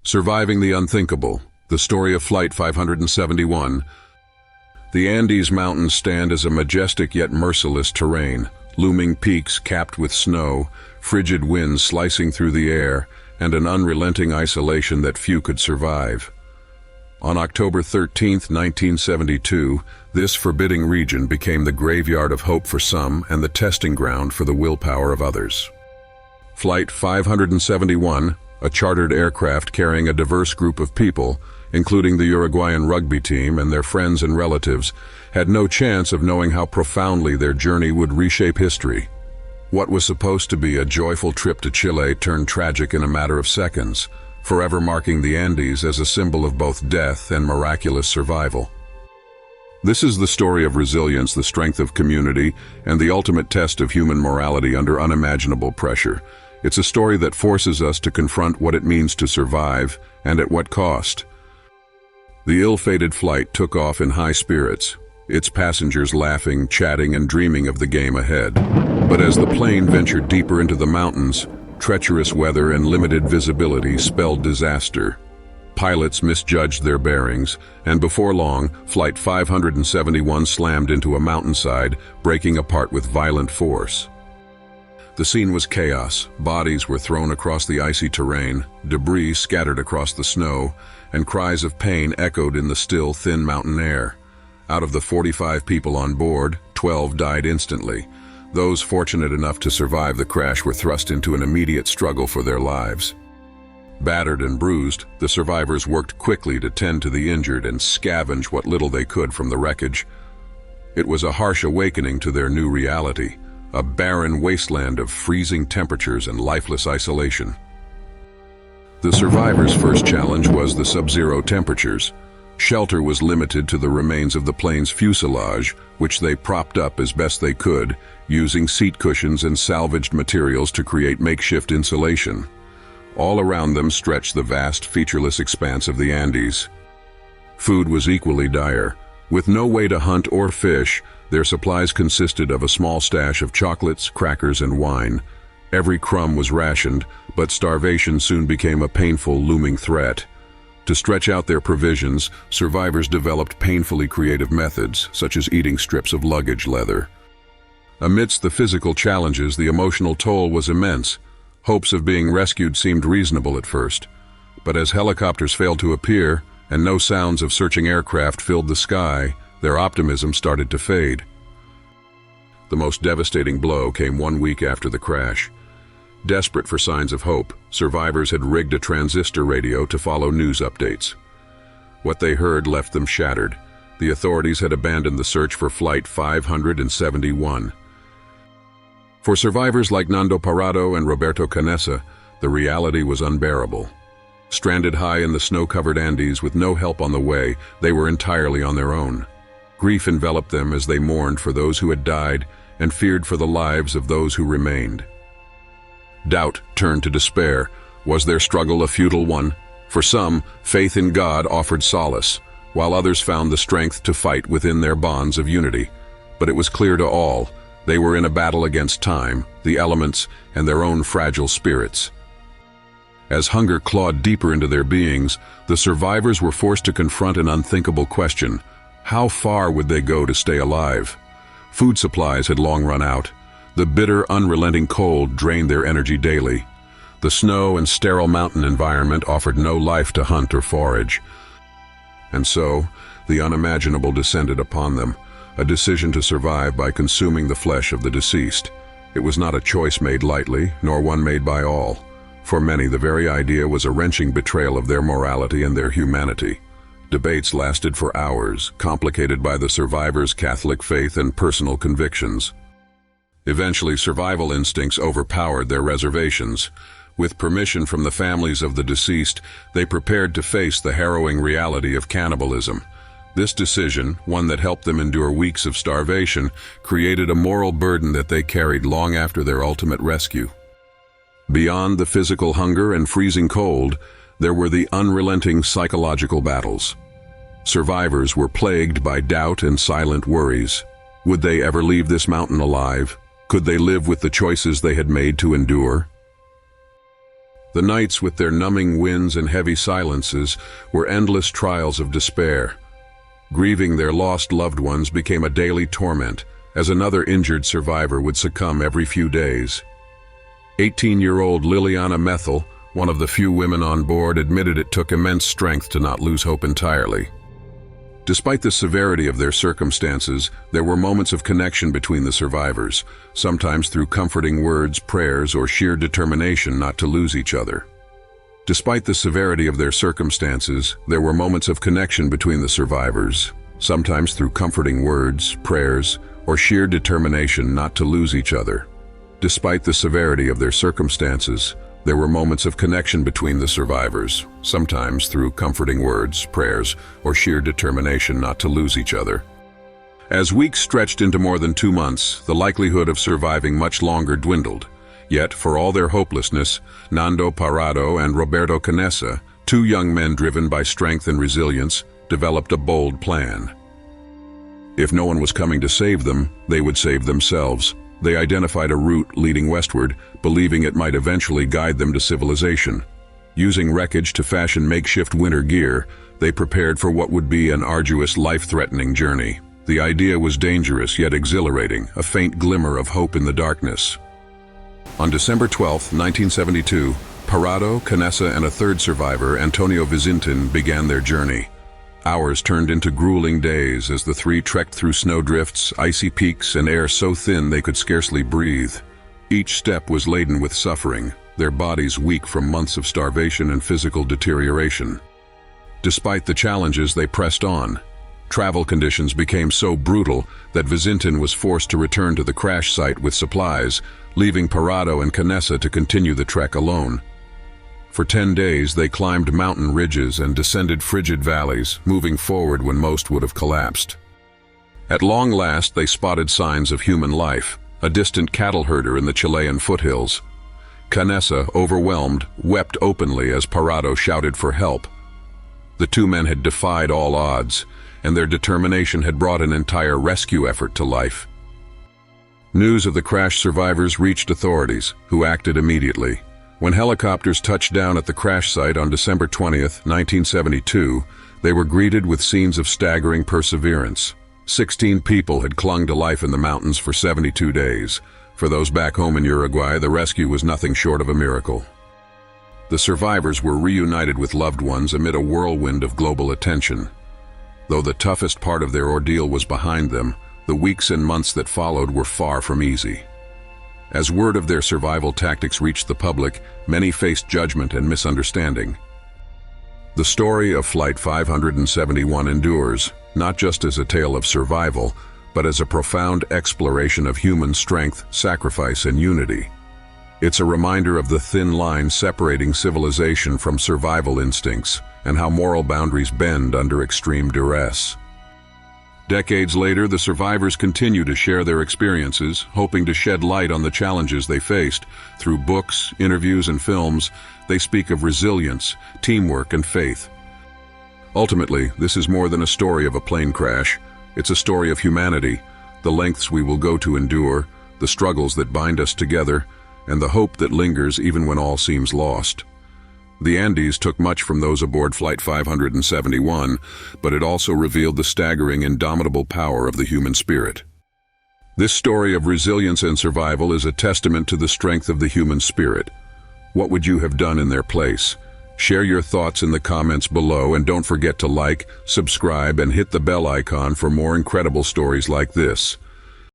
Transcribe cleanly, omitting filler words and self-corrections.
Surviving the Unthinkable, the story of Flight 571. The Andes Mountains stand as a majestic yet merciless terrain, looming peaks capped with snow, frigid winds slicing through the air, and an unrelenting isolation that few could survive. On October 13, 1972, this forbidding region became the graveyard of hope for some and the testing ground for the willpower of others. Flight 571, a chartered aircraft carrying a diverse group of people, including the Uruguayan rugby team and their friends and relatives, had no chance of knowing how profoundly their journey would reshape history. What was supposed to be a joyful trip to Chile turned tragic in a matter of seconds, forever marking the Andes as a symbol of both death and miraculous survival. This is the story of resilience, the strength of community, and the ultimate test of human morality under unimaginable pressure. It's a story that forces us to confront what it means to survive, and at what cost. The ill-fated flight took off in high spirits, its passengers laughing, chatting, and dreaming of the game ahead. But as the plane ventured deeper into the mountains, treacherous weather and limited visibility spelled disaster. Pilots misjudged their bearings, and before long, Flight 571 slammed into a mountainside, breaking apart with violent force. The scene was chaos. Bodies were thrown across the icy terrain, debris scattered across the snow, and cries of pain echoed in the still, thin mountain air. Out of the 45 people on board, 12 died instantly. Those fortunate enough to survive the crash were thrust into an immediate struggle for their lives. Battered and bruised, the survivors worked quickly to tend to the injured and scavenge what little they could from the wreckage. It was a harsh awakening to their new reality, a barren wasteland of freezing temperatures and lifeless isolation. The survivors' first challenge was the sub-zero temperatures. Shelter was limited to the remains of the plane's fuselage, which they propped up as best they could, using seat cushions and salvaged materials to create makeshift insulation. All around them stretched the vast, featureless expanse of the Andes. Food was equally dire. With no way to hunt or fish, their supplies consisted of a small stash of chocolates, crackers, and wine. Every crumb was rationed, but starvation soon became a painful, looming threat. To stretch out their provisions, survivors developed painfully creative methods, such as eating strips of luggage leather. Amidst the physical challenges, the emotional toll was immense. Hopes of being rescued seemed reasonable at first, but as helicopters failed to appear and no sounds of searching aircraft filled the sky, their optimism started to fade. The most devastating blow came 1 week after the crash. Desperate for signs of hope, survivors had rigged a transistor radio to follow news updates. What they heard left them shattered. The authorities had abandoned the search for Flight 571. For survivors like Nando Parrado and Roberto Canessa, the reality was unbearable. Stranded high in the snow-covered Andes with no help on the way, they were entirely on their own. Grief enveloped them as they mourned for those who had died and feared for the lives of those who remained. Doubt turned to despair. Was their struggle a futile one? For some, faith in God offered solace, while others found the strength to fight within their bonds of unity. But it was clear to all, they were in a battle against time, the elements, and their own fragile spirits. As hunger clawed deeper into their beings, the survivors were forced to confront an unthinkable question. How far would they go to stay alive? Food supplies had long run out. The bitter, unrelenting cold drained their energy daily. The snow and sterile mountain environment offered no life to hunt or forage. And so, the unimaginable descended upon them, a decision to survive by consuming the flesh of the deceased. It was not a choice made lightly, nor one made by all. For many, the very idea was a wrenching betrayal of their morality and their humanity. Debates lasted for hours, complicated by the survivors' Catholic faith and personal convictions. Eventually, survival instincts overpowered their reservations. With permission from the families of the deceased, they prepared to face the harrowing reality of cannibalism. This decision, one that helped them endure weeks of starvation, created a moral burden that they carried long after their ultimate rescue. Beyond the physical hunger and freezing cold, there were the unrelenting psychological battles. Survivors were plagued by doubt and silent worries. Would they ever leave this mountain alive? Could they live with the choices they had made to endure? The nights, with their numbing winds and heavy silences, were endless trials of despair. Grieving their lost loved ones became a daily torment, as another injured survivor would succumb every few days. 18-year-old Liliana Methel, one of the few women on board, admitted it took immense strength to not lose hope entirely. Despite the severity of their circumstances, there were moments of connection between the survivors, sometimes through comforting words, prayers, or sheer determination not to lose each other. Despite the severity of their circumstances, there were moments of connection between the survivors, sometimes through comforting words, prayers, or sheer determination not to lose each other. Despite the severity of their circumstances, there were moments of connection between the survivors, sometimes through comforting words, prayers, or sheer determination not to lose each other. As weeks stretched into more than 2 months, the likelihood of surviving much longer dwindled. Yet, for all their hopelessness, Nando, Parrado, and Roberto Canessa, 2 young men driven by strength and resilience, developed a bold plan. If no one was coming to save them, they would save themselves. They identified a route leading westward, believing it might eventually guide them to civilization. Using wreckage to fashion makeshift winter gear, they prepared for what would be an arduous, life-threatening journey. The idea was dangerous yet exhilarating, a faint glimmer of hope in the darkness. On December 12, 1972, Parrado, Canessa, and a third survivor, Antonio Vizintin, began their journey. Hours turned into grueling days as the 3 trekked through snowdrifts, icy peaks, and air so thin they could scarcely breathe. Each step was laden with suffering, their bodies weak from months of starvation and physical deterioration. Despite the challenges, they pressed on. Travel conditions became so brutal that Vizintin was forced to return to the crash site with supplies, leaving Parrado and Canessa to continue the trek alone. For 10 days, they climbed mountain ridges and descended frigid valleys, moving forward when most would have collapsed. At long last, they spotted signs of human life, a distant cattle herder in the Chilean foothills. Canessa, overwhelmed, wept openly as Parrado shouted for help. The 2 men had defied all odds, and their determination had brought an entire rescue effort to life. News of the crash survivors reached authorities, who acted immediately. When helicopters touched down at the crash site on December 20, 1972, they were greeted with scenes of staggering perseverance. 16 people had clung to life in the mountains for 72 days. For those back home in Uruguay, the rescue was nothing short of a miracle. The survivors were reunited with loved ones amid a whirlwind of global attention. Though the toughest part of their ordeal was behind them, the weeks and months that followed were far from easy. As word of their survival tactics reached the public, many faced judgment and misunderstanding. The story of Flight 571 endures, not just as a tale of survival, but as a profound exploration of human strength, sacrifice, and unity. It's a reminder of the thin line separating civilization from survival instincts, and how moral boundaries bend under extreme duress. Decades later, the survivors continue to share their experiences, hoping to shed light on the challenges they faced. Through books, interviews, and films, they speak of resilience, teamwork, and faith. Ultimately, this is more than a story of a plane crash. It's a story of humanity, the lengths we will go to endure, the struggles that bind us together, and the hope that lingers even when all seems lost. The Andes took much from those aboard Flight 571, but it also revealed the staggering, indomitable power of the human spirit. This story of resilience and survival is a testament to the strength of the human spirit. What would you have done in their place? Share your thoughts in the comments below, and don't forget to like, subscribe, and hit the bell icon for more incredible stories like this.